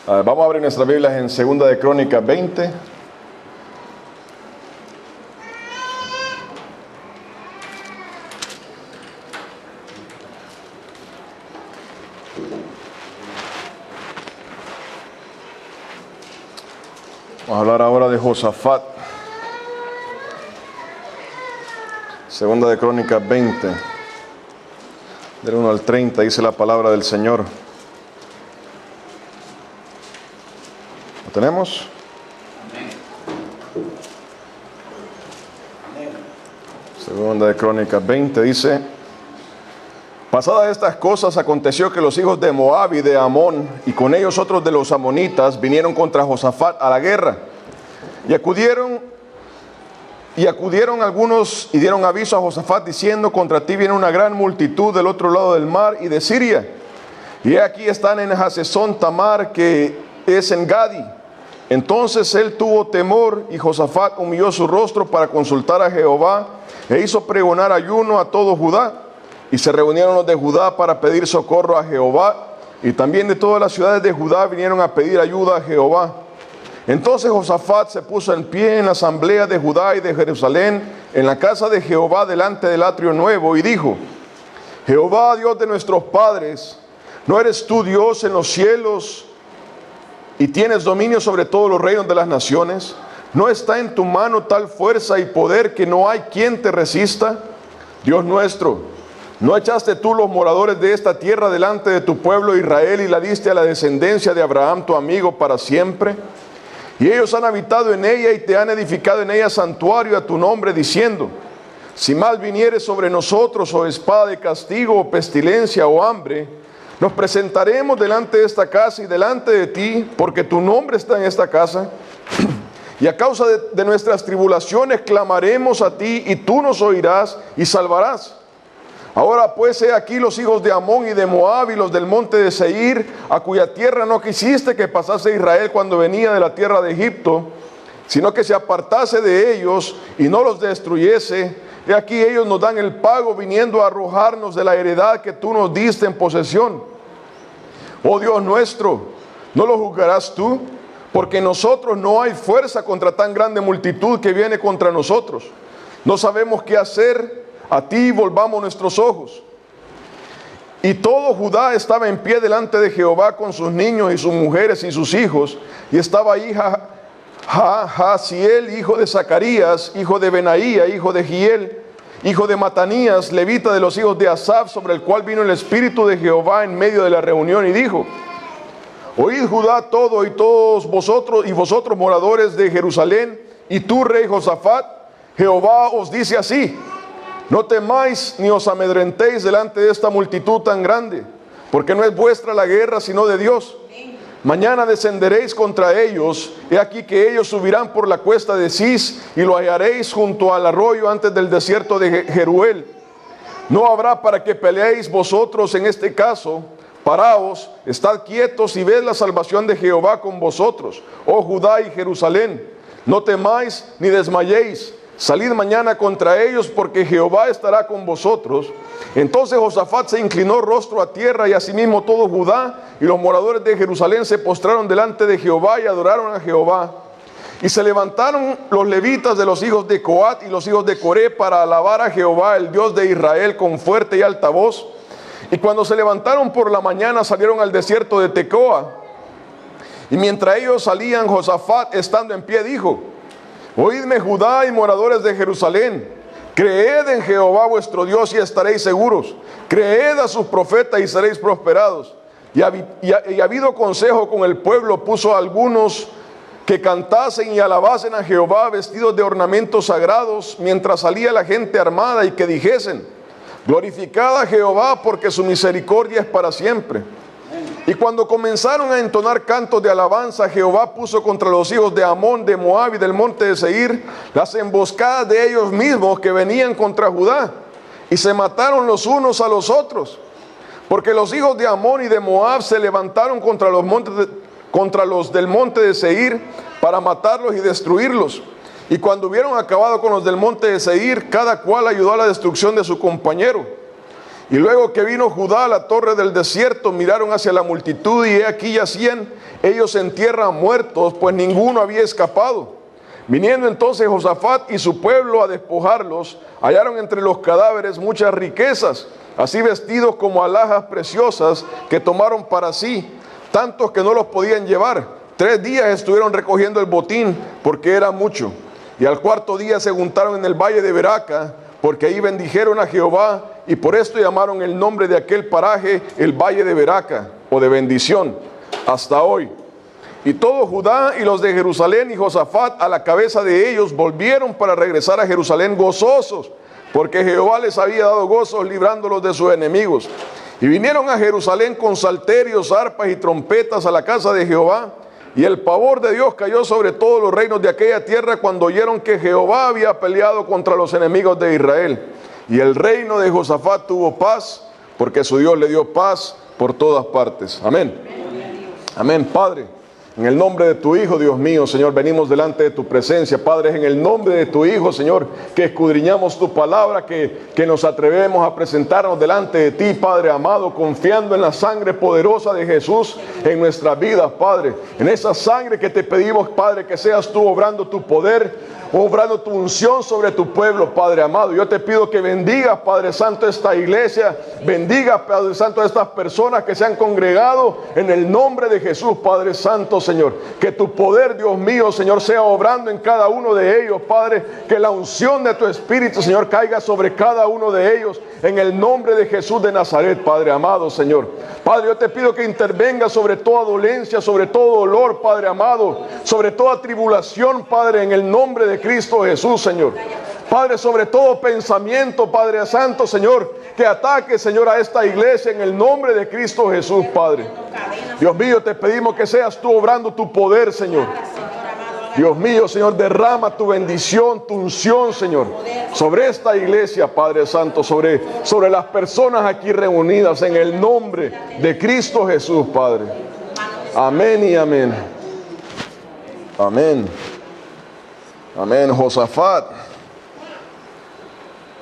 Vamos a abrir nuestras Biblias en Segunda de Crónicas 20. Vamos a hablar ahora de Josafat. Segunda de Crónicas 20, del 1 al 30, dice la palabra del Señor. ¿Lo tenemos? Segunda de Crónicas 20 dice: pasadas estas cosas, aconteció que los hijos de Moab y de Amón, y con ellos otros de los amonitas, vinieron contra Josafat a la guerra. Y acudieron algunos y dieron aviso a Josafat, diciendo: contra ti viene una gran multitud del otro lado del mar y de Siria. Y aquí están en Hasezón Tamar, que es en Gadi. Entonces él tuvo temor, y Josafat humilló su rostro para consultar a Jehová, e hizo pregonar ayuno a todo Judá. Y se reunieron los de Judá para pedir socorro a Jehová, y también de todas las ciudades de Judá vinieron a pedir ayuda a Jehová. Entonces Josafat se puso en pie en la asamblea de Judá y de Jerusalén, en la casa de Jehová delante del atrio nuevo, y dijo: Jehová, Dios de nuestros padres, ¿no eres tú Dios en los cielos y tienes dominio sobre todos los reinos de las naciones? ¿No está en tu mano tal fuerza y poder que no hay quien te resista? Dios nuestro, ¿no echaste tú los moradores de esta tierra delante de tu pueblo Israel y la diste a la descendencia de Abraham tu amigo para siempre? Y ellos han habitado en ella y te han edificado en ella santuario a tu nombre, diciendo: si mal viniere sobre nosotros, o espada de castigo, o pestilencia, o hambre, nos presentaremos delante de esta casa y delante de ti, porque tu nombre está en esta casa. Y a causa de nuestras tribulaciones clamaremos a ti, y tú nos oirás y salvarás. Ahora pues, he aquí los hijos de Amón y de Moab y los del monte de Seir, a cuya tierra no quisiste que pasase Israel cuando venía de la tierra de Egipto, sino que se apartase de ellos y no los destruyese. He aquí ellos nos dan el pago, viniendo a arrojarnos de la heredad que tú nos diste en posesión. Oh Dios nuestro, ¿no lo juzgarás tú? Porque en nosotros no hay fuerza contra tan grande multitud que viene contra nosotros. No sabemos qué hacer. A ti volvamos nuestros ojos. Y todo Judá estaba en pie delante de Jehová con sus niños y sus mujeres y sus hijos. Y estaba ahí Jaasiel, hijo de Zacarías, hijo de Benaía, hijo de Giel, hijo de Matanías, levita de los hijos de Asaf, sobre el cual vino el Espíritu de Jehová en medio de la reunión, y dijo: oíd Judá todo, y todos vosotros, y vosotros moradores de Jerusalén, y tú, rey Josafat, Jehová os dice así: no temáis ni os amedrentéis delante de esta multitud tan grande, porque no es vuestra la guerra, sino de Dios. Mañana descenderéis contra ellos. He aquí que ellos subirán por la cuesta de Cis, y lo hallaréis junto al arroyo antes del desierto de Jeruel. No habrá para que peleéis vosotros en este caso. Paraos, estad quietos y ved la salvación de Jehová con vosotros, oh Judá y Jerusalén. No temáis ni desmayéis. Salid mañana contra ellos, porque Jehová estará con vosotros. Entonces Josafat se inclinó rostro a tierra, y asimismo todo Judá y los moradores de Jerusalén se postraron delante de Jehová y adoraron a Jehová. Y se levantaron los levitas de los hijos de Coat y los hijos de Coré para alabar a Jehová, el Dios de Israel, con fuerte y alta voz. Y cuando se levantaron por la mañana, salieron al desierto de Tecoa. Y mientras ellos salían, Josafat, estando en pie, dijo: oídme Judá y moradores de Jerusalén, creed en Jehová vuestro Dios y estaréis seguros. Creed a sus profetas y seréis prosperados. Y habido consejo con el pueblo, puso a algunos que cantasen y alabasen a Jehová vestidos de ornamentos sagrados, mientras salía la gente armada, y que dijesen: glorificad a Jehová, porque su misericordia es para siempre. Y cuando comenzaron a entonar cantos de alabanza, Jehová puso contra los hijos de Amón, de Moab y del monte de Seir las emboscadas de ellos mismos que venían contra Judá, y se mataron los unos a los otros. Porque los hijos de Amón y de Moab se levantaron contra los del monte de Seir para matarlos y destruirlos. Y cuando hubieron acabado con los del monte de Seir, cada cual ayudó a la destrucción de su compañero. Y luego que vino Judá a la torre del desierto, miraron hacia la multitud y he aquí yacían ellos en tierra muertos, pues ninguno había escapado. Viniendo entonces Josafat y su pueblo a despojarlos, hallaron entre los cadáveres muchas riquezas, así vestidos como alhajas preciosas que tomaron para sí, tantos que no los podían llevar. 3 días estuvieron recogiendo el botín, porque era mucho. Y al 4.º día se juntaron en el valle de Beraca, porque ahí bendijeron a Jehová, y por esto llamaron el nombre de aquel paraje el valle de Beraca, o de bendición, hasta hoy. Y todo Judá y los de Jerusalén y Josafat a la cabeza de ellos volvieron para regresar a Jerusalén gozosos, porque Jehová les había dado gozos librándolos de sus enemigos. Y vinieron a Jerusalén con salterios, arpas y trompetas a la casa de Jehová. Y el pavor de Dios cayó sobre todos los reinos de aquella tierra cuando oyeron que Jehová había peleado contra los enemigos de Israel. Y el reino de Josafat tuvo paz, porque su Dios le dio paz por todas partes. Amén. Amén, Padre. En el nombre de tu Hijo, Dios mío, Señor, venimos delante de tu presencia. Padre, es en el nombre de tu Hijo, Señor, que escudriñamos tu palabra, que nos atrevemos a presentarnos delante de ti, Padre amado, confiando en la sangre poderosa de Jesús en nuestras vidas, Padre. En esa sangre que te pedimos, Padre, que seas tú obrando tu poder, obrando tu unción sobre tu pueblo, Padre amado. Yo te pido que bendigas, Padre Santo, esta iglesia. Bendiga, Padre Santo, a estas personas que se han congregado en el nombre de Jesús, Padre Santo, Señor. Que tu poder, Dios mío, Señor, sea obrando en cada uno de ellos, Padre. Que la unción de tu Espíritu, Señor, caiga sobre cada uno de ellos en el nombre de Jesús de Nazaret, Padre amado, Señor. Padre, yo te pido que intervenga sobre toda dolencia, sobre todo dolor, Padre amado, sobre toda tribulación, Padre, en el nombre de Cristo Jesús, Señor. Padre, sobre todo pensamiento, Padre Santo, Señor, que ataque, Señor, a esta iglesia en el nombre de Cristo Jesús, Padre. Dios mío, te pedimos que seas tú obrando tu poder, Señor. Dios mío, Señor, derrama tu bendición, tu unción, Señor, sobre esta iglesia, Padre Santo, sobre las personas aquí reunidas en el nombre de Cristo Jesús, Padre. Amén y amén. Amén. Amén. Josafat.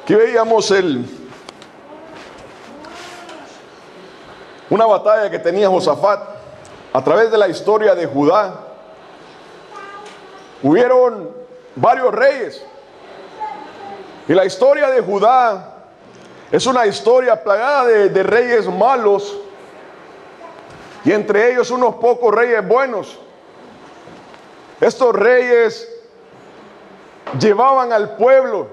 Aquí veíamos una batalla que tenía Josafat a través de la historia de Judá. Hubieron varios reyes. Y la historia de Judá es una historia plagada de reyes malos. Y entre ellos unos pocos reyes buenos. Estos reyes llevaban al pueblo,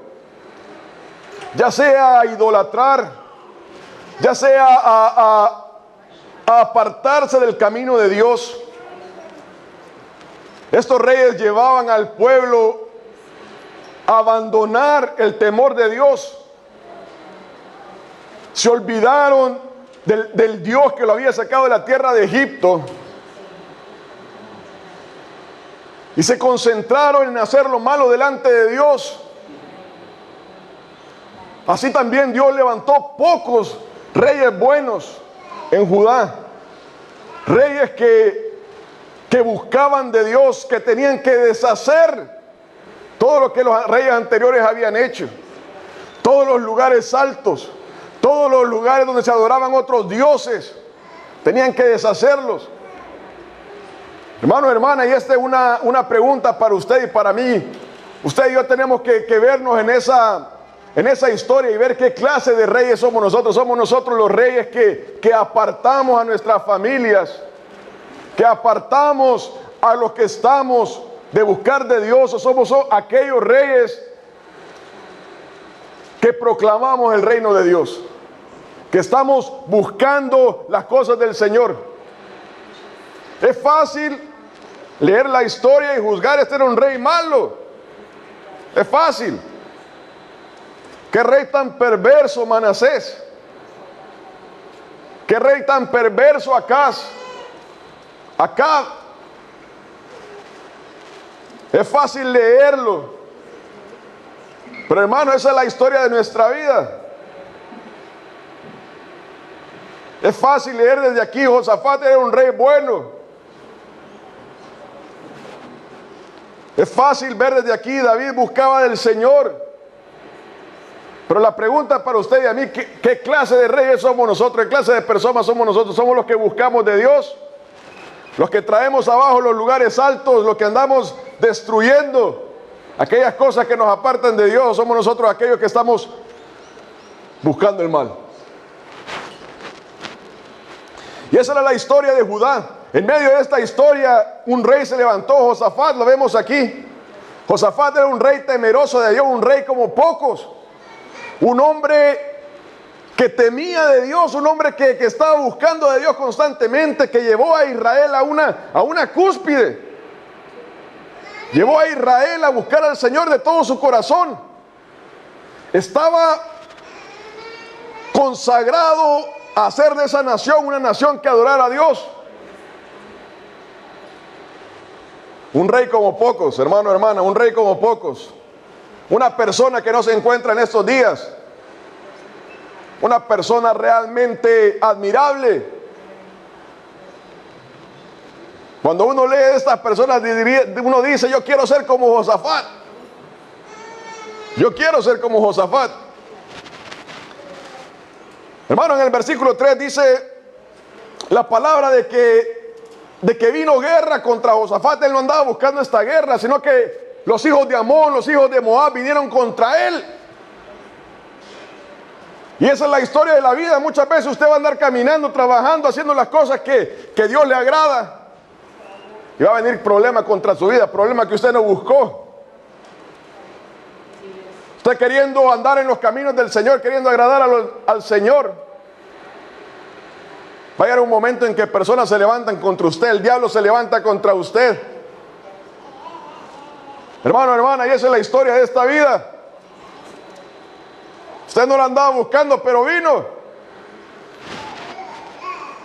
ya sea a idolatrar, ya sea a apartarse del camino de Dios. Estos reyes llevaban al pueblo a abandonar el temor de Dios. Se olvidaron del Dios que lo había sacado de la tierra de Egipto y se concentraron en hacer lo malo delante de Dios. Así también Dios levantó pocos reyes buenos en Judá, reyes que buscaban de Dios, que tenían que deshacer todo lo que los reyes anteriores habían hecho, todos los lugares altos, todos los lugares donde se adoraban otros dioses, tenían que deshacerlos. Hermano, hermana, y esta es una pregunta para usted y para mí. Usted y yo tenemos que vernos en esa historia y ver qué clase de reyes somos nosotros. Somos nosotros los reyes que apartamos a nuestras familias, que apartamos a los que estamos de buscar de Dios, o somos aquellos reyes que proclamamos el reino de Dios, que estamos buscando las cosas del Señor. Es fácil leer la historia y juzgar, este era un rey malo. Es fácil. Qué rey tan perverso Manasés. Qué rey tan perverso Acab. Es fácil leerlo. Pero hermano, esa es la historia de nuestra vida. Es fácil leer desde aquí. Josafat era un rey bueno. Es fácil ver desde aquí. David buscaba del Señor. Pero la pregunta para usted y a mí, ¿qué clase de reyes somos nosotros? ¿Qué clase de personas somos nosotros? ¿Somos los que buscamos de Dios? ¿Los que traemos abajo los lugares altos? ¿Los que andamos destruyendo aquellas cosas que nos apartan de Dios? ¿Somos nosotros aquellos que estamos buscando el mal? Y esa era la historia de Judá. En medio de esta historia, un rey se levantó, Josafat, lo vemos aquí. Josafat era un rey temeroso de Dios, un rey como pocos. Un hombre que temía de Dios, un hombre que estaba buscando de Dios constantemente, que llevó a Israel a una cúspide. Llevó a Israel a buscar al Señor de todo su corazón. Estaba consagrado a hacer de esa nación una nación que adorara a Dios. Un rey como pocos, hermano, hermana, un rey como pocos. Una persona que no se encuentra en estos días. Una persona realmente admirable. Cuando uno lee a estas personas, uno dice, yo quiero ser como Josafat. Yo quiero ser como Josafat. Hermano, en el versículo 3 dice la palabra de que vino guerra contra Josafat. Él no andaba buscando esta guerra, sino que los hijos de Amón, los hijos de Moab vinieron contra él. Y esa es la historia de la vida. Muchas veces usted va a andar caminando, trabajando, haciendo las cosas que Dios le agrada. Y va a venir problema contra su vida, problema que usted no buscó. Usted queriendo andar en los caminos del Señor, queriendo agradar al Señor. Va a llegar un momento en que personas se levantan contra usted, el diablo se levanta contra usted. Hermano, hermana, y esa es la historia de esta vida. Usted no la andaba buscando, pero vino.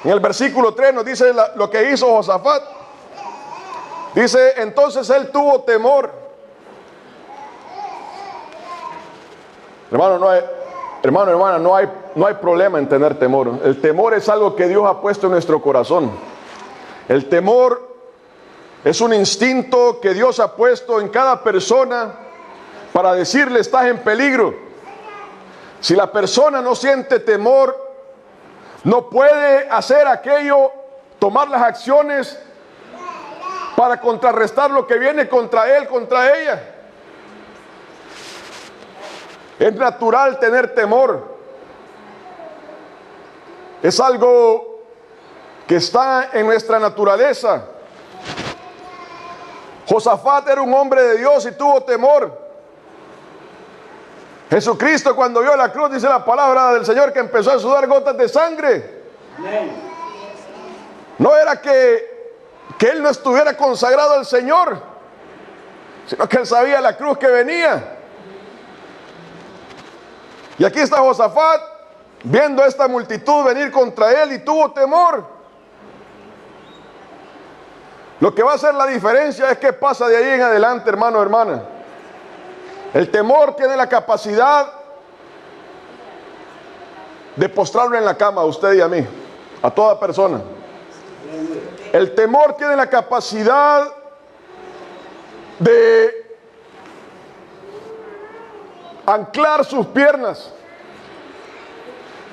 En el versículo 3 nos dice lo que hizo Josafat. Dice, entonces él tuvo temor. Hermano, hermana, no hay problema en tener temor. El temor es algo que Dios ha puesto en nuestro corazón. El temor es un instinto que Dios ha puesto en cada persona para decirle, estás en peligro. Si la persona no siente temor, no puede hacer aquello, tomar las acciones para contrarrestar lo que viene contra él, contra ella. Es natural tener temor. Es algo que está en nuestra naturaleza. Josafat era un hombre de Dios y tuvo temor. Jesucristo, cuando vio la cruz, dice la palabra del Señor, que empezó a sudar gotas de sangre. No era que él no estuviera consagrado al Señor, sino que él sabía la cruz que venía. Y aquí está Josafat viendo a esta multitud venir contra él y tuvo temor. Lo que va a hacer la diferencia es qué pasa de ahí en adelante, hermano, hermana. El temor tiene la capacidad de postrarlo en la cama a usted y a mí, a toda persona. El temor tiene la capacidad de anclar sus piernas.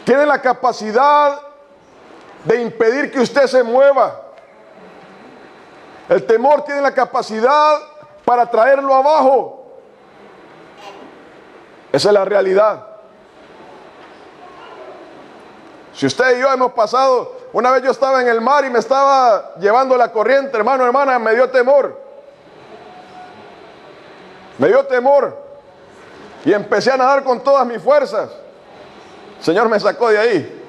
Tiene la capacidad de impedir que usted se mueva. El temor tiene la capacidad para traerlo abajo. Esa es la realidad. Si usted y yo hemos pasado, una vez yo estaba en el mar y me estaba llevando la corriente, hermano, hermana, me dio temor. Me dio temor. Y empecé a nadar con todas mis fuerzas. El Señor me sacó de ahí.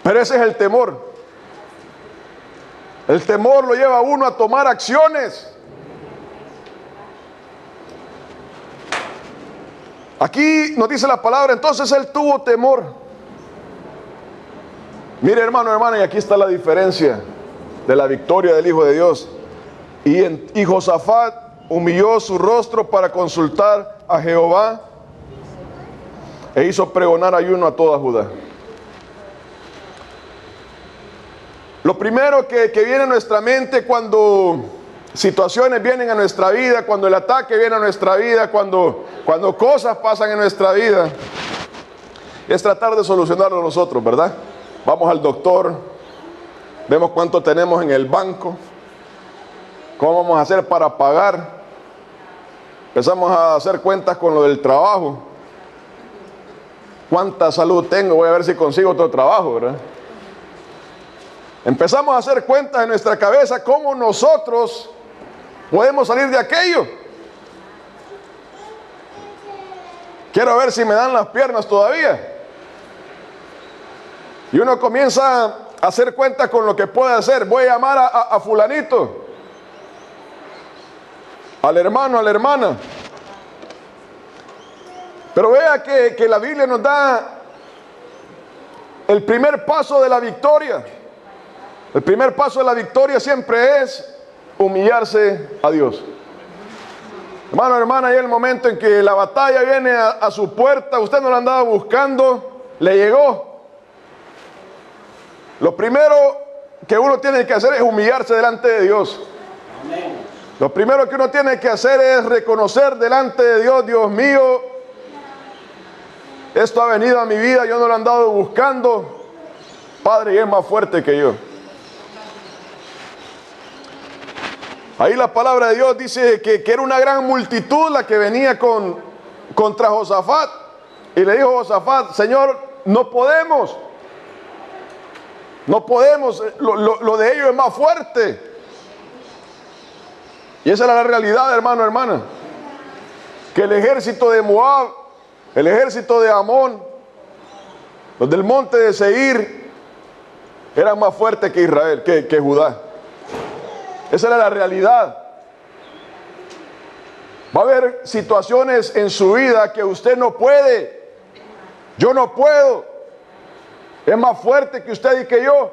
Pero ese es el temor. El temor lo lleva a uno a tomar acciones. Aquí nos dice la palabra, entonces él tuvo temor. Mire, hermano, hermana, y aquí está la diferencia de la victoria del Hijo de Dios. Y Josafat humilló su rostro para consultar a Jehová e hizo pregonar ayuno a toda Judá. Lo primero que viene a nuestra mente cuando situaciones vienen a nuestra vida, cuando el ataque viene a nuestra vida, cuando Cuando cosas pasan en nuestra vida, es tratar de solucionarlo nosotros, ¿verdad? Vamos al doctor, vemos cuánto tenemos en el banco, cómo vamos a hacer para pagar, empezamos a hacer cuentas con lo del trabajo, cuánta salud tengo, voy a ver si consigo otro trabajo, ¿verdad? Empezamos a hacer cuentas en nuestra cabeza cómo nosotros podemos salir de aquello. Quiero ver si me dan las piernas todavía. Y uno comienza a hacer cuentas con lo que puede hacer. Voy a llamar a fulanito, al hermano, a la hermana. Pero vea que la Biblia nos da el primer paso de la victoria. El primer paso de la victoria siempre es humillarse a Dios. Hermano, hermana, hay el momento en que la batalla viene a su puerta, usted no la andaba buscando, le llegó. Lo primero que uno tiene que hacer es humillarse delante de Dios. Lo primero que uno tiene que hacer es reconocer delante de Dios: Dios mío, esto ha venido a mi vida, yo no lo he andado buscando, Padre, y es más fuerte que yo. Ahí la palabra de Dios dice que era una gran multitud la que venía contra Josafat. Y le dijo Josafat: Señor, no podemos. No podemos, lo de ellos es más fuerte. Y esa era la realidad, hermano, hermana. Que el ejército de Moab, el ejército de Amón, los del monte de Seir, eran más fuertes que Israel, que Judá. Esa era la realidad. Va a haber situaciones en su vida que usted no puede. Yo no puedo. Es más fuerte que usted y que yo.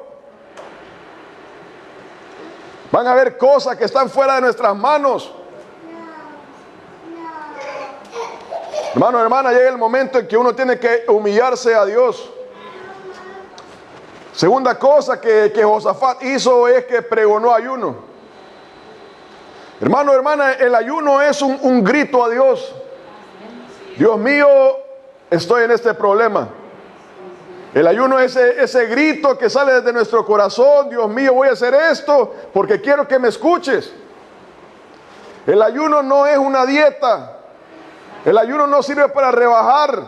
Van a haber cosas que están fuera de nuestras manos. Hermano, hermana, llega el momento en que uno tiene que humillarse a Dios. Segunda cosa que Josafat hizo es que pregonó ayuno. Hermano, hermana, el ayuno es un grito a Dios. Dios mío, estoy en este problema. El ayuno es ese grito que sale desde nuestro corazón: Dios mío, voy a hacer esto porque quiero que me escuches. El ayuno no es una dieta. El ayuno no sirve para rebajar.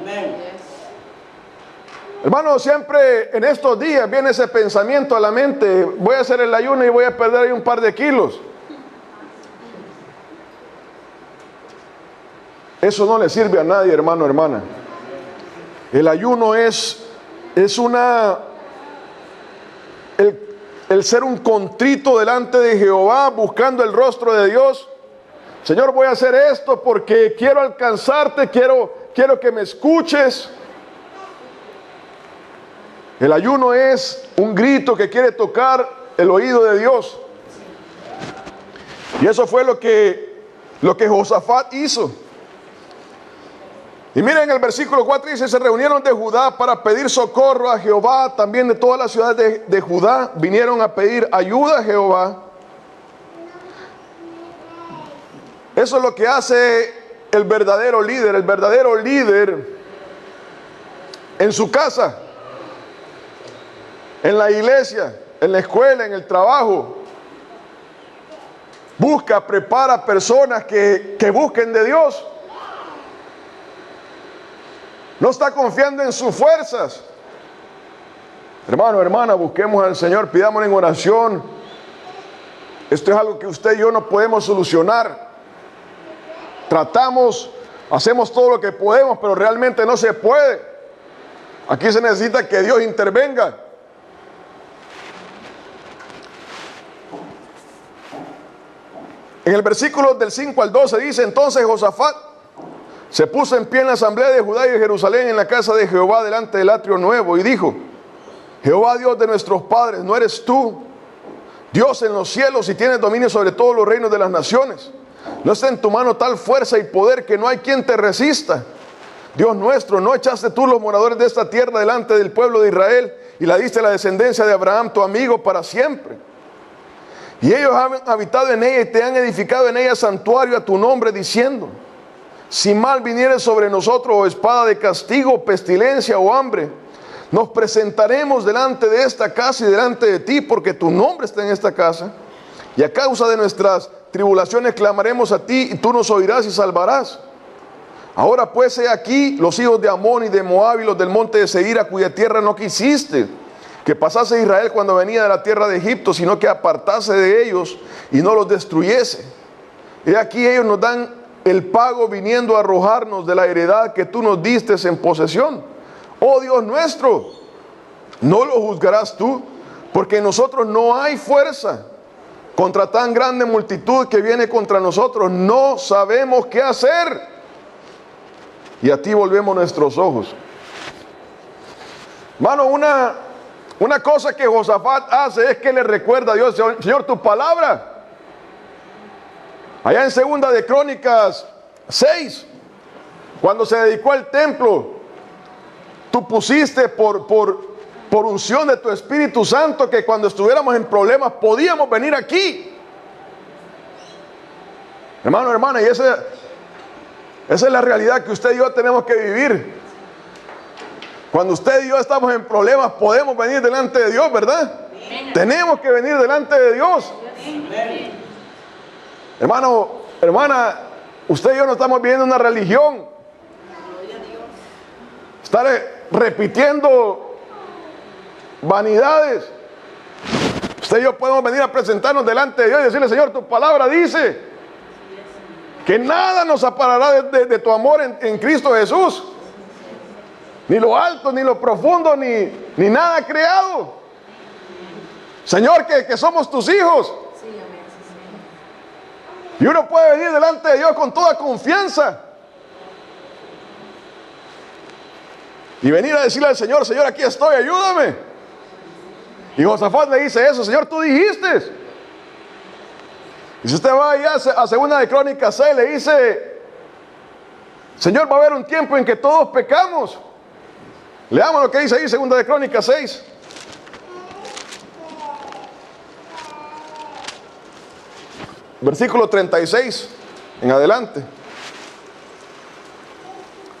Amén. Hermano, siempre en estos días viene ese pensamiento a la mente: voy a hacer el ayuno y voy a perder ahí un par de kilos. Eso no le sirve a nadie, hermano, hermana. El ayuno es el ser un contrito delante de Jehová, buscando el rostro de Dios. Señor, voy a hacer esto porque quiero alcanzarte, quiero que me escuches. El ayuno es un grito que quiere tocar el oído de Dios. Y eso fue lo que Josafat hizo. Y miren el versículo 4, dice: se reunieron de Judá para pedir socorro a Jehová. También de todas las ciudades de Judá vinieron a pedir ayuda a Jehová. Eso es lo que hace el verdadero líder. El verdadero líder en su casa, en la iglesia, en la escuela, en el trabajo, prepara personas que busquen de Dios. No está confiando en sus fuerzas. Hermano, hermana, busquemos al Señor, pidámosle en oración. Esto es algo que usted y yo no podemos solucionar. Tratamos, hacemos todo lo que podemos, pero realmente no se puede. Aquí se necesita que Dios intervenga. En el versículo del 5 al 12 dice: entonces Josafat se puso en pie en la asamblea de Judá y de Jerusalén, en la casa de Jehová, delante del atrio nuevo, y dijo: Jehová, Dios de nuestros padres, ¿no eres tú Dios en los cielos y tienes dominio sobre todos los reinos de las naciones? ¿No está en tu mano tal fuerza y poder que no hay quien te resista? Dios nuestro, ¿no echaste tú los moradores de esta tierra delante del pueblo de Israel y la diste a la descendencia de Abraham, tu amigo, para siempre? Y ellos han habitado en ella y te han edificado en ella santuario a tu nombre, diciendo: si mal viniere sobre nosotros, o espada de castigo, pestilencia o hambre, nos presentaremos delante de esta casa y delante de ti, porque tu nombre está en esta casa. Y a causa de nuestras tribulaciones clamaremos a ti, y tú nos oirás y salvarás. Ahora pues, he aquí los hijos de Amón y de Moab y los del monte de Seir, a cuya tierra no quisiste que pasase Israel cuando venía de la tierra de Egipto, sino que apartase de ellos y no los destruyese. He aquí ellos nos dan el pago, viniendo a arrojarnos de la heredad que tú nos diste en posesión. Oh Dios nuestro, ¿no lo juzgarás tú? Porque en nosotros no hay fuerza contra tan grande multitud que viene contra nosotros. No sabemos qué hacer, y a ti volvemos nuestros ojos. Hermano, una cosa que Josafat hace es que le recuerda a Dios: Señor, tu palabra. Allá en Segunda de Crónicas 6, cuando se dedicó el templo, tú pusiste por unción de tu Espíritu Santo que cuando estuviéramos en problemas podíamos venir aquí. Hermano, hermana, y esa es la realidad que usted y yo tenemos que vivir. Cuando usted y yo estamos en problemas, podemos venir delante de Dios, ¿verdad? Amén. Tenemos que venir delante de Dios. Amén. Hermano, hermana, usted y yo no estamos viviendo una religión. Estar repitiendo vanidades. Usted y yo podemos venir a presentarnos delante de Dios y decirle: Señor, tu palabra dice que nada nos separará de tu amor en Cristo Jesús. Ni lo alto, ni lo profundo, ni nada creado. Señor, que somos tus hijos. Y uno puede venir delante de Dios con toda confianza y venir a decirle al Señor: Señor, aquí estoy, ayúdame. Y Josafat le dice eso: Señor, tú dijiste. Y si usted va allá a Segunda de Crónicas 6, le dice: Señor, va a haber un tiempo en que todos pecamos. Leamos lo que dice ahí, Segunda de Crónicas 6. Versículo 36 en adelante.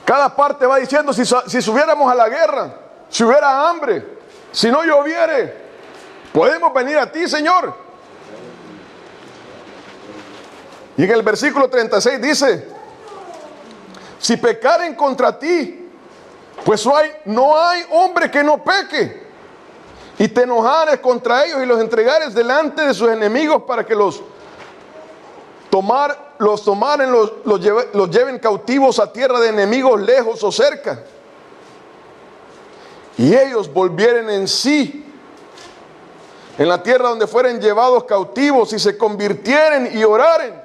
Cada parte va diciendo: si subiéramos a la guerra, si hubiera hambre, si no lloviere, podemos venir a ti, Señor. Y en el versículo 36 dice: si pecaren contra ti, pues no hay hombre que no peque, y te enojares contra ellos y los entregares delante de sus enemigos para que los lleven cautivos a tierra de enemigos, lejos o cerca, y ellos volvieren en sí en la tierra donde fueren llevados cautivos, y se convirtieren y oraren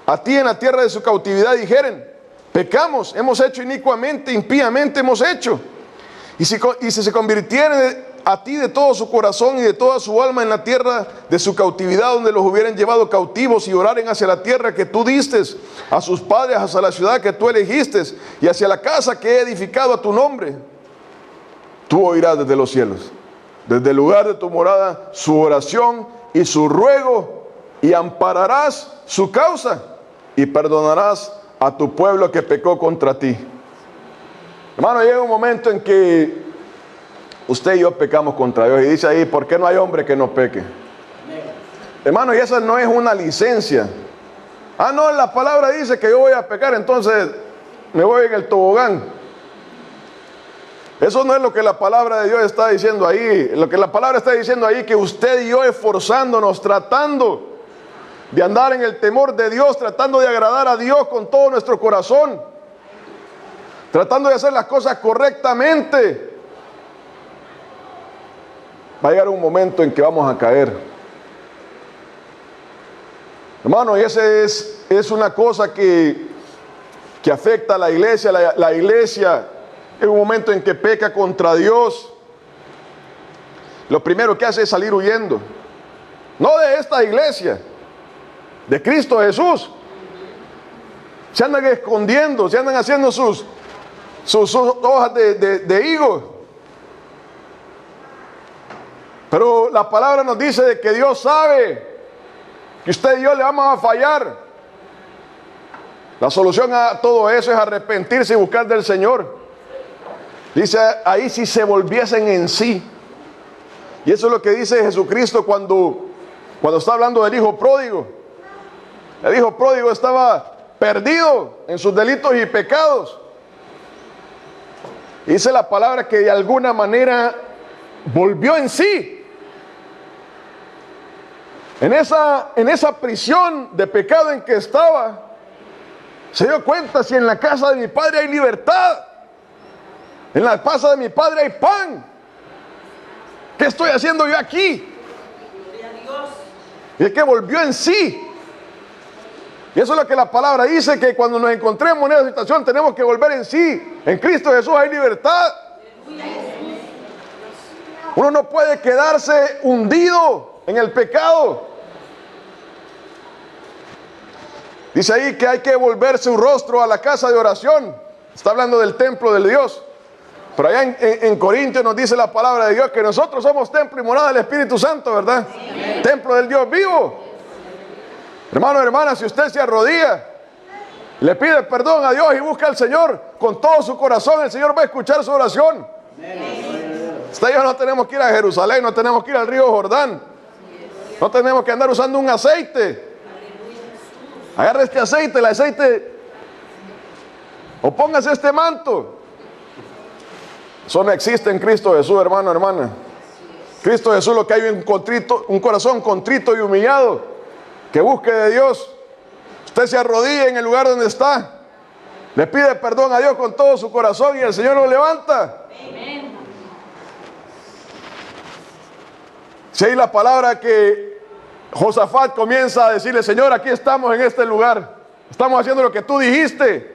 a ti en la tierra de su cautividad, dijeren: pecamos, hemos hecho inicuamente, impíamente hemos hecho. Y si se convirtieren a ti de todo su corazón y de toda su alma en la tierra de su cautividad, donde los hubieran llevado cautivos, y oraren hacia la tierra que tú diste a sus padres, hacia la ciudad que tú elegiste, y hacia la casa que he edificado a tu nombre, tú oirás desde los cielos, desde el lugar de tu morada, su oración y su ruego, y ampararás su causa, y perdonarás a tu pueblo que pecó contra ti. Hermano, llega un momento en que usted y yo pecamos contra Dios, y dice ahí: ¿por qué no hay hombre que no peque? Hermano, y esa no es una licencia. Ah, no, la palabra dice que yo voy a pecar, entonces me voy en el tobogán. Eso no es lo que la palabra de Dios está diciendo ahí. Lo que la palabra está diciendo ahí, que usted y yo, esforzándonos, tratando de andar en el temor de Dios, tratando de agradar a Dios con todo nuestro corazón, tratando de hacer las cosas correctamente, va a llegar un momento en que vamos a caer. Hermano, y ese es una cosa que afecta a la iglesia. La iglesia, en un momento en que peca contra Dios, lo primero que hace es salir huyendo. No de esta iglesia, de Cristo Jesús. Se andan escondiendo, se andan haciendo sus hojas de higo. Pero la palabra nos dice de que Dios sabe que usted y yo le vamos a fallar. La solución a todo eso es arrepentirse y buscar del Señor. Dice ahí, si se volviesen en sí. Y eso es lo que dice Jesucristo cuando está hablando del hijo pródigo. El hijo pródigo estaba perdido en sus delitos y pecados. Dice la palabra que de alguna manera volvió en sí. En esa prisión de pecado en que estaba, se dio cuenta: si en la casa de mi padre hay libertad, en la casa de mi padre hay pan, ¿qué estoy haciendo yo aquí? Y es que volvió en sí. Y eso es lo que la palabra dice, que cuando nos encontremos en esa situación tenemos que volver en sí. En Cristo Jesús hay libertad. Uno no puede quedarse hundido en el pecado. Dice ahí que hay que volver su rostro a la casa de oración. Está hablando del templo del Dios. Pero allá en Corintios nos dice la palabra de Dios que nosotros somos templo y morada del Espíritu Santo, ¿verdad? Sí. Templo del Dios vivo. Hermano, hermana, si usted se arrodilla, le pide perdón a Dios y busca al Señor con todo su corazón, el Señor va a escuchar su oración. Usted y yo no tenemos que ir a Jerusalén, no tenemos que ir al río Jordán, no tenemos que andar usando un aceite. Agarre este aceite, el aceite, o póngase este manto. Eso no existe en Cristo Jesús, hermano, hermana. Cristo Jesús lo que hay es un corazón contrito y humillado, que busque de Dios. Usted se arrodilla en el lugar donde está, le pide perdón a Dios con todo su corazón y el Señor lo levanta. Amén. Si hay la palabra que Josafat comienza a decirle: Señor, aquí estamos en este lugar, estamos haciendo lo que tú dijiste.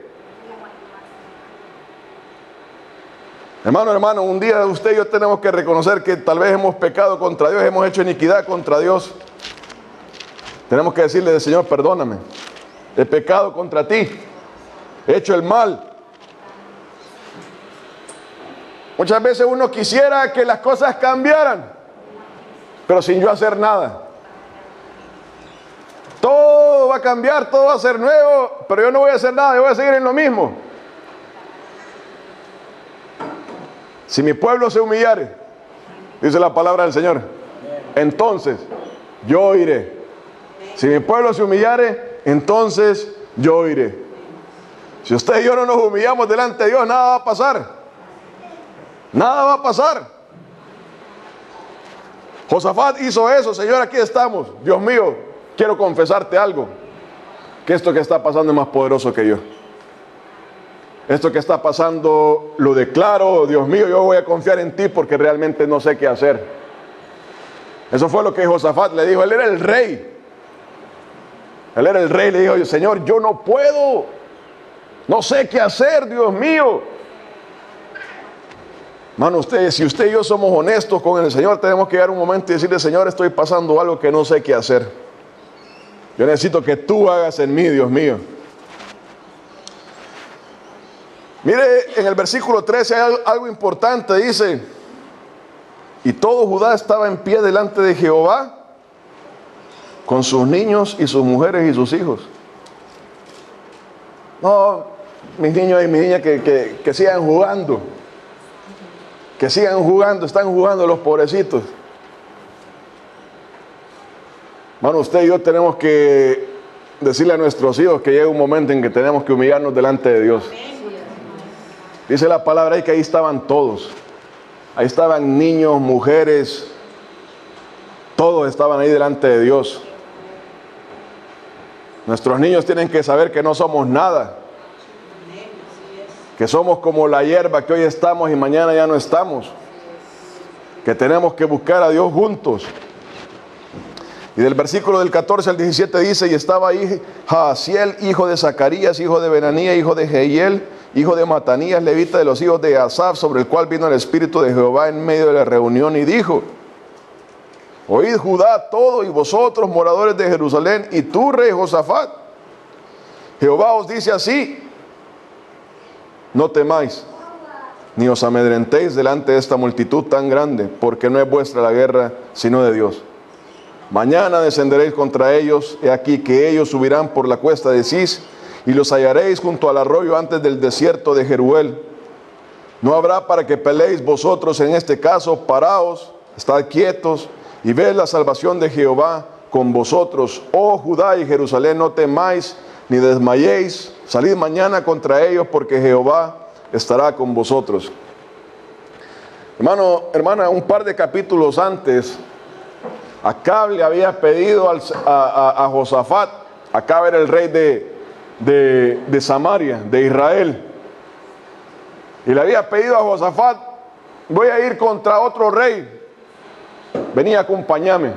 Hermano, un día usted y yo tenemos que reconocer que tal vez hemos pecado contra Dios, hemos hecho iniquidad contra Dios. Tenemos que decirle: Señor, perdóname, he pecado contra ti, he hecho el mal. Muchas veces uno quisiera que las cosas cambiaran, pero sin yo hacer nada. Todo va a cambiar, todo va a ser nuevo, pero yo no voy a hacer nada, yo voy a seguir en lo mismo. Si mi pueblo se humillare, dice la palabra del Señor, entonces yo oiré. Si mi pueblo se humillare, entonces yo oiré. Si usted y yo no nos humillamos delante de Dios, nada va a pasar. Nada va a pasar. Josafat hizo eso: Señor, aquí estamos. Dios mío, quiero confesarte algo, que esto que está pasando es más poderoso que yo. Esto que está pasando lo declaro, Dios mío, yo voy a confiar en ti porque realmente no sé qué hacer. Eso fue lo que Josafat le dijo. Él era el rey. Él era el rey, le dijo: Señor, yo no puedo, no sé qué hacer, Dios mío. Hermano, si usted y yo somos honestos con el Señor, tenemos que llegar un momento y decirle: Señor, estoy pasando algo que no sé qué hacer. Yo necesito que tú hagas en mí, Dios mío. Mire, en el versículo 13 hay algo importante, dice: y todo Judá estaba en pie delante de Jehová, con sus niños y sus mujeres y sus hijos. No, mis niños y mis niñas que sigan jugando. Que sigan jugando, están jugando los pobrecitos. Hermano, usted y yo tenemos que decirle a nuestros hijos que llega un momento en que tenemos que humillarnos delante de Dios. Dice la palabra ahí que ahí estaban todos. Ahí estaban niños, mujeres, todos estaban ahí delante de Dios. Nuestros niños tienen que saber que no somos nada, que somos como la hierba, que hoy estamos y mañana ya no estamos, que tenemos que buscar a Dios juntos. Y del versículo del 14 al 17 dice: y estaba ahí Jaasiel, hijo de Zacarías, hijo de Benanía, hijo de Jehiel, hijo de Matanías, levita de los hijos de Asaf, sobre el cual vino el Espíritu de Jehová en medio de la reunión y dijo: oíd Judá todo y vosotros moradores de Jerusalén y tú, rey Josafat, Jehová os dice así: no temáis ni os amedrentéis delante de esta multitud tan grande, porque no es vuestra la guerra sino de Dios. Mañana descenderéis contra ellos, he aquí que ellos subirán por la cuesta de Cis y los hallaréis junto al arroyo antes del desierto de Jeruel. No habrá para que peleéis vosotros en este caso, paraos, estad quietos y ved la salvación de Jehová con vosotros. Oh Judá y Jerusalén, no temáis ni desmayéis, salid mañana contra ellos, porque Jehová estará con vosotros. Hermano, hermana, un par de capítulos antes, Acab le había pedido a Josafat. Acab era el rey de Samaria, de Israel, y le había pedido a Josafat: voy a ir contra otro rey, vení, acompáñame,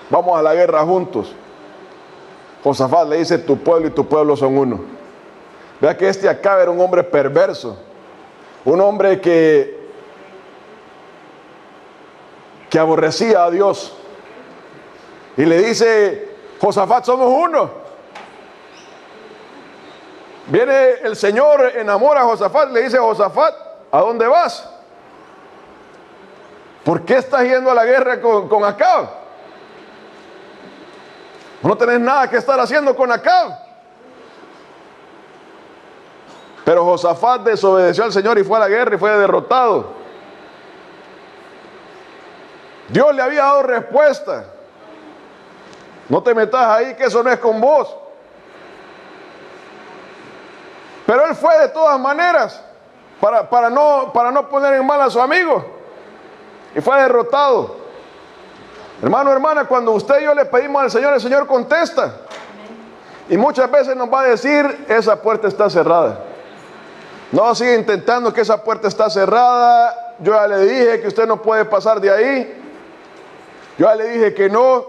vamos a la guerra juntos. Josafat le dice: tu pueblo y tu pueblo son uno. Vea que este Acab era un hombre perverso, un hombre que aborrecía a Dios, y le dice: Josafat, somos uno. Viene el Señor, enamora a Josafat, le dice: Josafat, ¿a dónde vas? ¿Por qué estás yendo a la guerra con Acab? No tenés nada que estar haciendo con Acab. Pero Josafat desobedeció al Señor y fue a la guerra y fue derrotado. Dios le había dado respuesta: no te metas ahí, que eso no es con vos. Pero él fue de todas maneras para no poner en mal a su amigo, y fue derrotado. Hermano, hermana, cuando usted y yo le pedimos al Señor, el Señor contesta. Y muchas veces nos va a decir: esa puerta está cerrada. No sigue intentando, que esa puerta está cerrada. Yo ya le dije que usted no puede pasar de ahí. Yo ya le dije que no.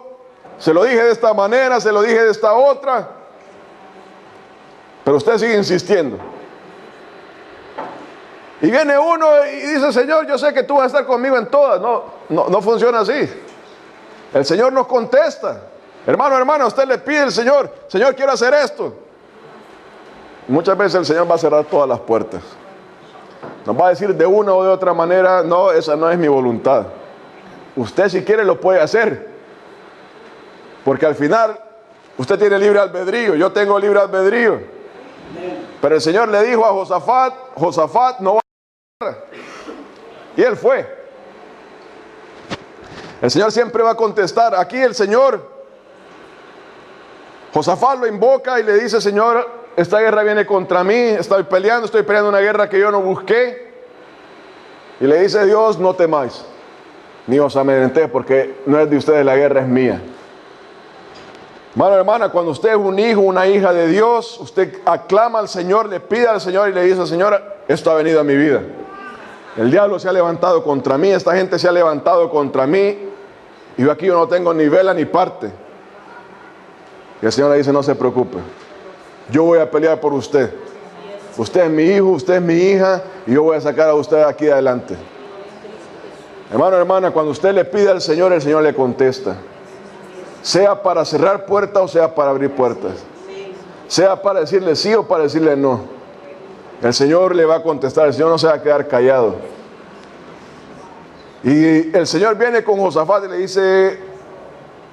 Se lo dije de esta manera, se lo dije de esta otra. Pero usted sigue insistiendo. Y viene uno y dice: Señor, yo sé que tú vas a estar conmigo en todas. No funciona así. El Señor nos contesta. Hermano, hermana, usted le pide al Señor: Señor, quiero hacer esto. Muchas veces el Señor va a cerrar todas las puertas. Nos va a decir de una o de otra manera: no, esa no es mi voluntad. Usted, si quiere, lo puede hacer, porque al final usted tiene libre albedrío, yo tengo libre albedrío. Pero el Señor le dijo a Josafat: Josafat, no va a guerra. Y él fue. El Señor siempre va a contestar. Aquí el Señor, Josafat lo invoca y le dice: Señor, esta guerra viene contra mí, estoy peleando una guerra que yo no busqué. Y le dice Dios: no temáis, ni os amedrentéis, porque no es de ustedes la guerra, es mía. Hermano, hermana, cuando usted es un hijo, una hija de Dios, usted aclama al Señor, le pide al Señor y le dice: Señor, esto ha venido a mi vida. El diablo se ha levantado contra mí, esta gente se ha levantado contra mí, y yo aquí no tengo ni vela ni parte. Y el Señor le dice: no se preocupe, yo voy a pelear por usted. Usted es mi hijo, usted es mi hija, y yo voy a sacar a usted aquí adelante. Hermano, hermana, cuando usted le pide al Señor, el Señor le contesta. Sea para cerrar puertas o sea para abrir puertas. Sea para decirle sí o para decirle no. El Señor le va a contestar, el Señor no se va a quedar callado. Y el Señor viene con Josafat y le dice: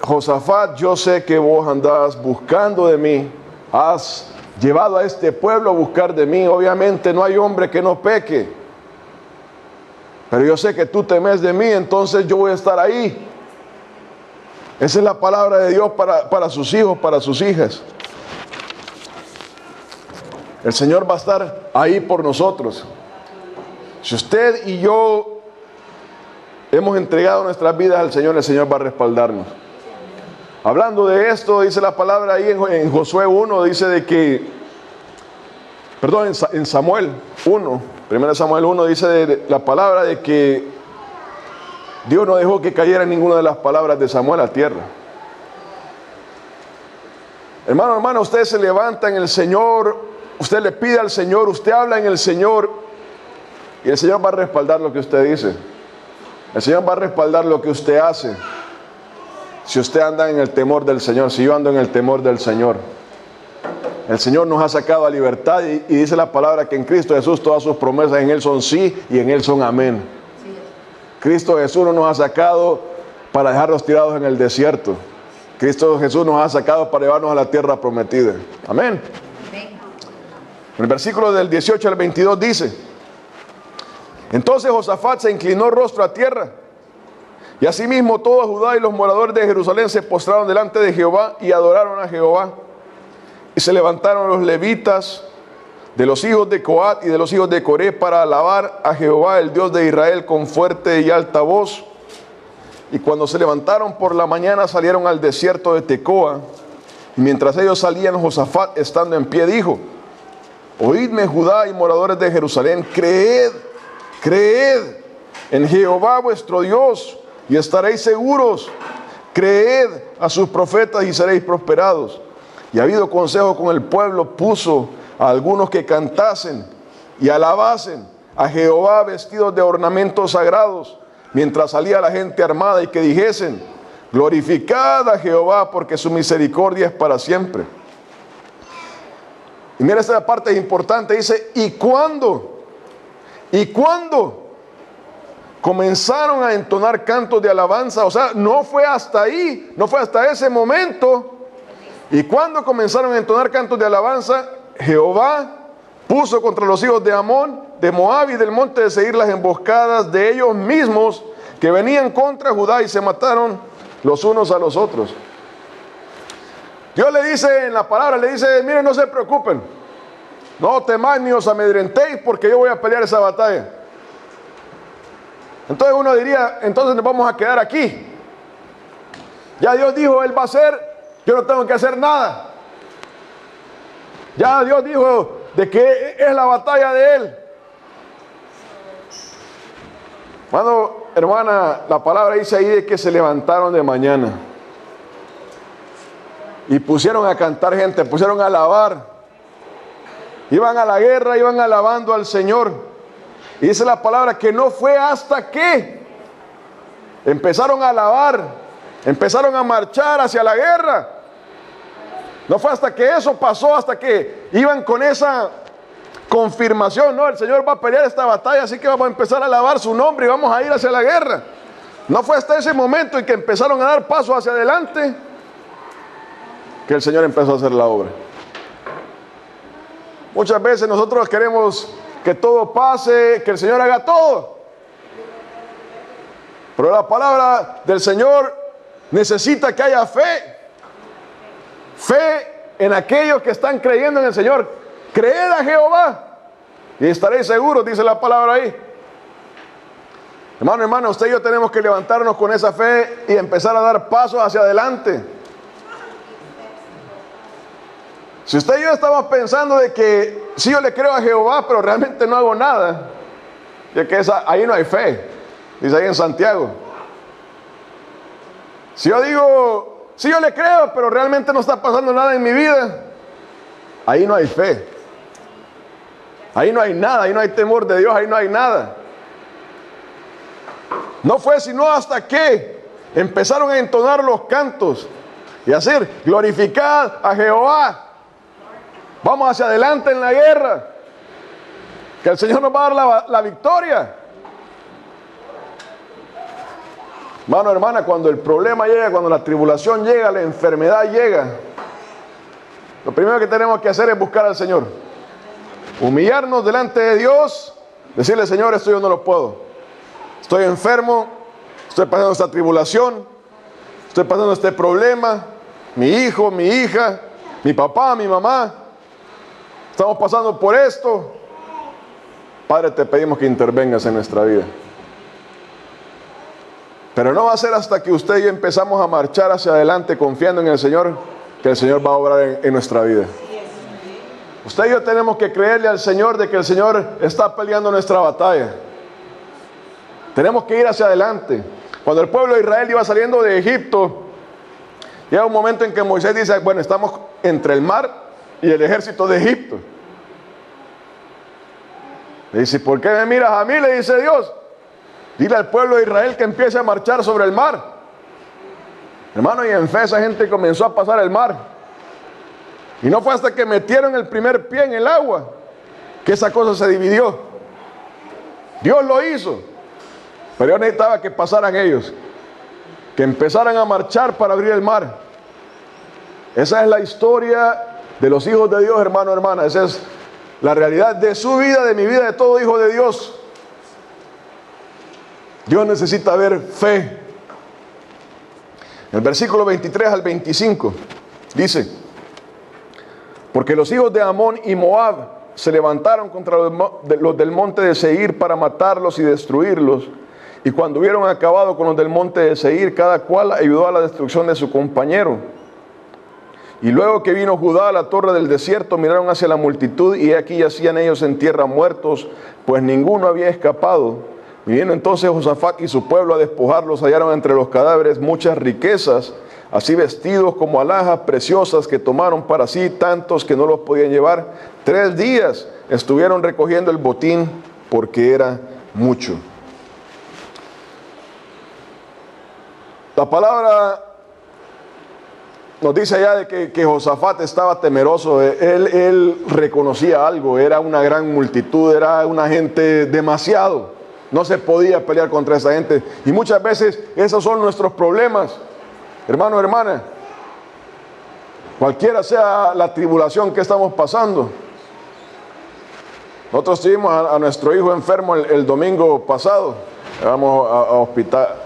Josafat, yo sé que vos andás buscando de mí. Has llevado a este pueblo a buscar de mí. Obviamente no hay hombre que no peque. Pero yo sé que tú temes de mí, entonces yo voy a estar ahí. Esa es la palabra de Dios para sus hijos, para sus hijas. El Señor va a estar ahí por nosotros. Si usted y yo hemos entregado nuestras vidas al Señor, el Señor va a respaldarnos. Hablando de esto, dice la palabra ahí en Josué 1, dice de que, perdón, en Samuel 1, 1 Samuel 1, dice la palabra de que Dios no dejó que cayera ninguna de las palabras de Samuel a tierra. Hermano, hermano, usted se levanta en el Señor, usted le pide al Señor, usted habla en el Señor, y el Señor va a respaldar lo que usted dice. El Señor va a respaldar lo que usted hace. Si usted anda en el temor del Señor, si yo ando en el temor del Señor. El Señor nos ha sacado a libertad y dice la palabra que en Cristo Jesús todas sus promesas en Él son sí y en Él son amén. Cristo Jesús no nos ha sacado para dejarnos tirados en el desierto. Cristo Jesús nos ha sacado para llevarnos a la tierra prometida. Amén. En el versículo del 18 al 22 dice: entonces Josafat se inclinó rostro a tierra, y asimismo todo Judá y los moradores de Jerusalén se postraron delante de Jehová y adoraron a Jehová. Y se levantaron los levitas de los hijos de Coat y de los hijos de Coré para alabar a Jehová, el Dios de Israel, con fuerte y alta voz. Y cuando se levantaron por la mañana, salieron al desierto de Tecoa. Y mientras ellos salían, Josafat, estando en pie, dijo: oídme, Judá y moradores de Jerusalén, creed en Jehová vuestro Dios y estaréis seguros. Creed a sus profetas y seréis prosperados. Y habido consejo con el pueblo, puso a algunos que cantasen y alabasen a Jehová vestidos de ornamentos sagrados, mientras salía la gente armada, y que dijesen: glorificad a Jehová, porque su misericordia es para siempre. Y mira, esta parte es importante, dice: ¿y cuándo comenzaron a entonar cantos de alabanza? O sea, no fue hasta ahí, no fue hasta ese momento. ¿Y cuándo comenzaron a entonar cantos de alabanza? Jehová puso contra los hijos de Amón, de Moab y del monte de Seir las emboscadas de ellos mismos, que venían contra Judá, y se mataron los unos a los otros. Dios le dice en la palabra, le dice: miren, no se preocupen, no temáis ni os amedrentéis, porque yo voy a pelear esa batalla. Entonces uno diría: entonces nos vamos a quedar aquí. Ya Dios dijo, Él va a hacer, yo no tengo que hacer nada. Ya Dios dijo de que es la batalla de Él. Cuando, hermana, la palabra dice ahí de que se levantaron de mañana y pusieron a cantar gente, pusieron a alabar. Iban a la guerra, iban alabando al Señor. Y dice la palabra que no fue hasta que empezaron a alabar, empezaron a marchar hacia la guerra. No fue hasta que eso pasó, hasta que iban con esa confirmación: no, el Señor va a pelear esta batalla, así que vamos a empezar a alabar su nombre y vamos a ir hacia la guerra. No fue hasta ese momento en que empezaron a dar pasos hacia adelante que el Señor empezó a hacer la obra. Muchas veces nosotros queremos que todo pase, que el Señor haga todo, pero la palabra del Señor necesita que haya fe en aquellos que están creyendo en el Señor. Creed a Jehová y estaréis seguros, dice la palabra ahí. Hermano, usted y yo tenemos que levantarnos con esa fe y empezar a dar pasos hacia adelante. Si usted y yo estamos pensando de que sí, yo le creo a Jehová, pero realmente no hago nada, ya que ahí no hay fe, dice ahí en Santiago. Si yo digo, sí, yo le creo, pero realmente no está pasando nada en mi vida, ahí no hay fe. Ahí no hay nada, ahí no hay temor de Dios, ahí no hay nada. No fue sino hasta que empezaron a entonar los cantos y a decir: glorificad a Jehová. Vamos hacia adelante en la guerra, que el Señor nos va a dar la victoria. Hermano, hermana, cuando el problema llega, cuando la tribulación llega, la enfermedad llega, lo primero que tenemos que hacer es buscar al Señor. Humillarnos delante de Dios, decirle: Señor, esto yo no lo puedo. Estoy enfermo, estoy pasando esta tribulación, estoy pasando este problema. Mi hijo, mi hija, mi papá, mi mamá, estamos pasando por esto. Padre, te pedimos que intervengas en nuestra vida. Pero no va a ser hasta que usted y yo empezamos a marchar hacia adelante confiando en el Señor, que el Señor va a obrar en nuestra vida. Usted y yo tenemos que creerle al Señor de que el Señor está peleando nuestra batalla. Tenemos que ir hacia adelante. Cuando el pueblo de Israel iba saliendo de Egipto, llega un momento en que Moisés dice: bueno, estamos entre el mar y el ejército de Egipto. Le dice: ¿por qué me miras a mí?, le dice Dios. Dile al pueblo de Israel que empiece a marchar sobre el mar. Hermano, y en fe esa gente comenzó a pasar el mar. Y no fue hasta que metieron el primer pie en el agua que esa cosa se dividió. Dios lo hizo, pero yo necesitaba que pasaran ellos, que empezaran a marchar para abrir el mar. Esa es la historia de los hijos de Dios, hermano, hermana. Esa es la realidad de su vida, de mi vida, de todo hijo de Dios. Dios necesita ver fe. El versículo 23 al 25 dice: porque los hijos de Amón y Moab se levantaron contra los del monte de Seir para matarlos y destruirlos. Y cuando hubieron acabado con los del monte de Seir, cada cual ayudó a la destrucción de su compañero. Y luego que vino Judá a la torre del desierto, miraron hacia la multitud, y aquí yacían ellos en tierra muertos, pues ninguno había escapado. Viniendo entonces Josafat y su pueblo a despojarlos, hallaron entre los cadáveres muchas riquezas, así vestidos como alhajas preciosas, que tomaron para sí tantos que no los podían llevar. 3 días estuvieron recogiendo el botín, porque era mucho. La palabra nos dice allá de que Josafat estaba temeroso. Él reconocía algo, era una gran multitud, era una gente demasiado. No se podía pelear contra esa gente. Y muchas veces esos son nuestros problemas, hermano, hermana. Cualquiera sea la tribulación que estamos pasando. Nosotros tuvimos a nuestro hijo enfermo el domingo pasado. Vamos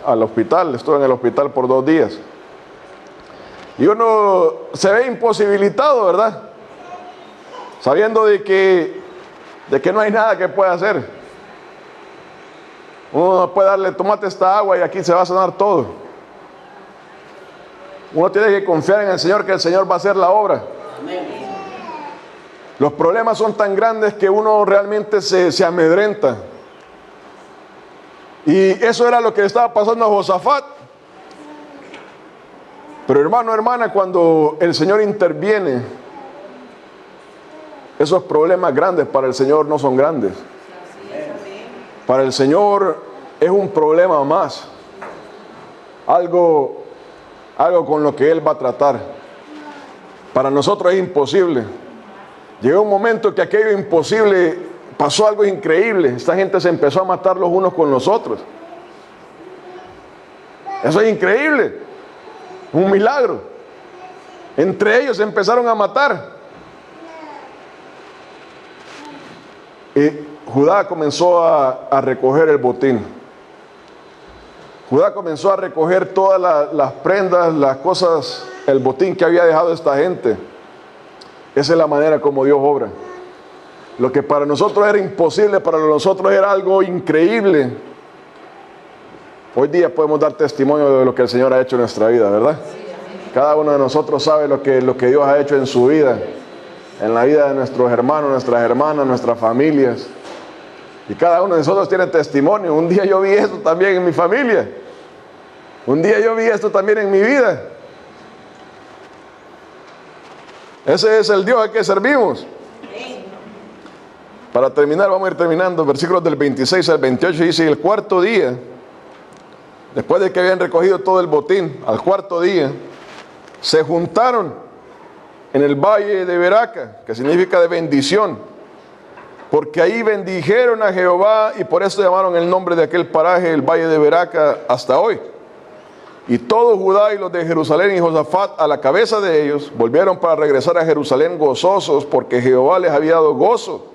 al hospital, estuve en el hospital por 2 días. Y uno se ve imposibilitado, ¿verdad? Sabiendo de que no hay nada que pueda hacer. Uno no puede darle, tomate esta agua y aquí se va a sanar todo. Uno tiene que confiar en el Señor, que el Señor va a hacer la obra. Los problemas son tan grandes que uno realmente se amedrenta. Y eso era lo que le estaba pasando a Josafat. Pero hermano, hermana, cuando el Señor interviene, esos problemas grandes para el Señor no son grandes. Para el Señor es un problema más. Algo con lo que Él va a tratar. Para nosotros es imposible. Llegó un momento que aquello imposible, pasó algo increíble. Esta gente se empezó a matar los unos con los otros. Eso es increíble. Un milagro. Entre ellos se empezaron a matar. Y Judá comenzó a recoger el botín. Judá comenzó a recoger todas las prendas, las cosas, el botín que había dejado esta gente. Esa es la manera como Dios obra. Lo que para nosotros era imposible, para nosotros era algo increíble. Hoy día podemos dar testimonio de lo que el Señor ha hecho en nuestra vida, ¿verdad? Cada uno de nosotros sabe lo que Dios ha hecho en su vida, en la vida de nuestros hermanos, nuestras hermanas, nuestras familias. Y cada uno de nosotros tiene testimonio. Un día yo vi esto también en mi familia. Un día yo vi esto también en mi vida. Ese es el Dios al que servimos. Para terminar, vamos a ir terminando. Versículos del 26 al 28 dice: y el 4.º día, después de que habían recogido todo el botín, al 4.º día, se juntaron en el valle de Beraca, que significa de bendición, porque ahí bendijeron a Jehová, y por eso llamaron el nombre de aquel paraje el valle de Beraca hasta hoy. Y todo Judá y los de Jerusalén y Josafat a la cabeza de ellos volvieron para regresar a Jerusalén gozosos, porque Jehová les había dado gozo,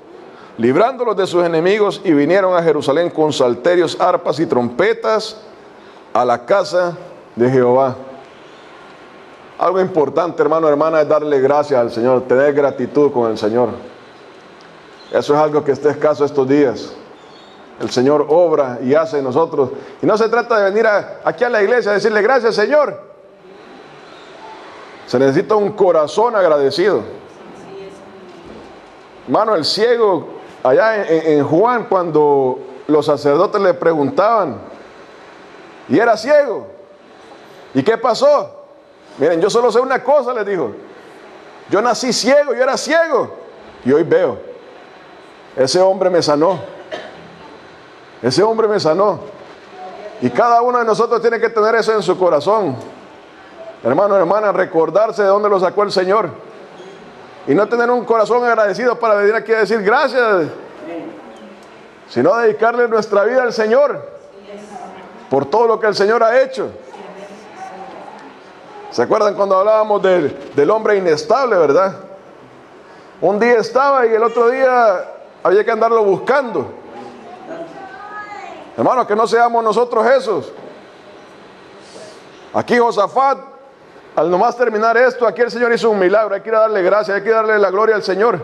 librándolos de sus enemigos, y vinieron a Jerusalén con salterios, arpas y trompetas a la casa de Jehová. Algo importante, hermano, hermana, es darle gracias al Señor, tener gratitud con el Señor. Eso es algo que está escaso estos días. El Señor obra y hace en nosotros. Y no se trata de venir aquí a la iglesia a decirle gracias, Señor. Se necesita un corazón agradecido. Hermano, el ciego, allá en Juan, cuando los sacerdotes le preguntaban, y era ciego, ¿y qué pasó? Miren, yo solo sé una cosa, les dijo. Yo nací ciego, yo era ciego, y hoy veo. Ese hombre me sanó. Ese hombre me sanó. Y cada uno de nosotros tiene que tener eso en su corazón. Hermano, hermana, recordarse de dónde lo sacó el Señor. Y no tener un corazón agradecido para venir aquí a decir gracias, sino dedicarle nuestra vida al Señor por todo lo que el Señor ha hecho. ¿Se acuerdan cuando hablábamos del hombre inestable, verdad? Un día estaba y el otro día había que andarlo buscando. Hermanos, que no seamos nosotros esos. Aquí Josafat, al nomás terminar esto, aquí el Señor hizo un milagro. Hay que ir a darle gracias, hay que darle la gloria al Señor.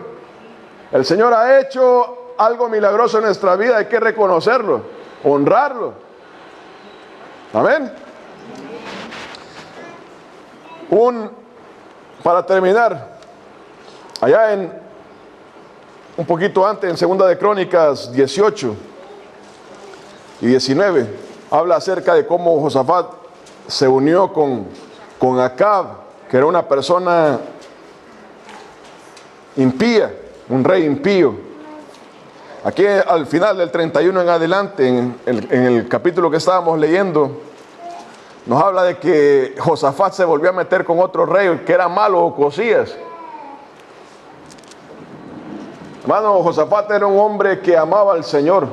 El Señor ha hecho algo milagroso en nuestra vida, hay que reconocerlo, honrarlo. Amén. Para terminar, allá un poquito antes, en 2 de Crónicas 18 y 19, habla acerca de cómo Josafat se unió con Acab, que era una persona impía, un rey impío. Aquí al final del 31 en adelante, en el capítulo que estábamos leyendo, nos habla de que Josafat se volvió a meter con otro rey que era malo, Ocosías. Hermano, Josafat era un hombre que amaba al Señor,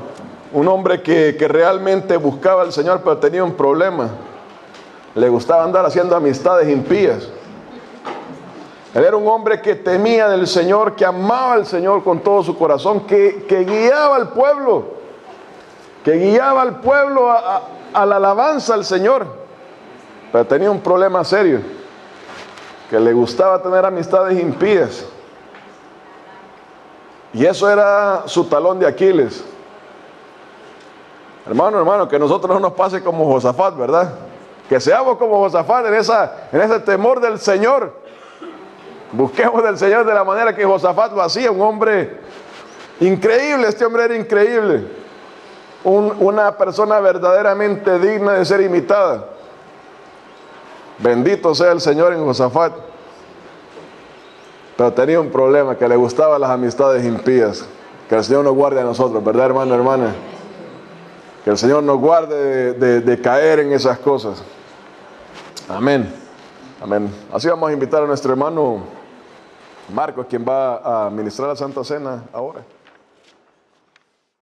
un hombre que realmente buscaba al Señor, pero tenía un problema. Le gustaba andar haciendo amistades impías. Él era un hombre que temía del Señor, que amaba al Señor con todo su corazón, que guiaba al pueblo, a la alabanza al Señor. Pero tenía un problema serio, que le gustaba tener amistades impías. Y eso era su talón de Aquiles. Hermano, que nosotros no nos pase como Josafat, ¿verdad? Que seamos como Josafat en ese temor del Señor. Busquemos del Señor de la manera que Josafat lo hacía. Un hombre increíble, este hombre era increíble. Una persona verdaderamente digna de ser imitada. Bendito sea el Señor en Josafat. Pero tenía un problema, que le gustaban las amistades impías. Que el Señor nos guarde a nosotros, ¿verdad, hermano, hermana? Que el Señor nos guarde de caer en esas cosas. Amén. Amén. Así vamos a invitar a nuestro hermano Marcos, quien va a ministrar la Santa Cena ahora.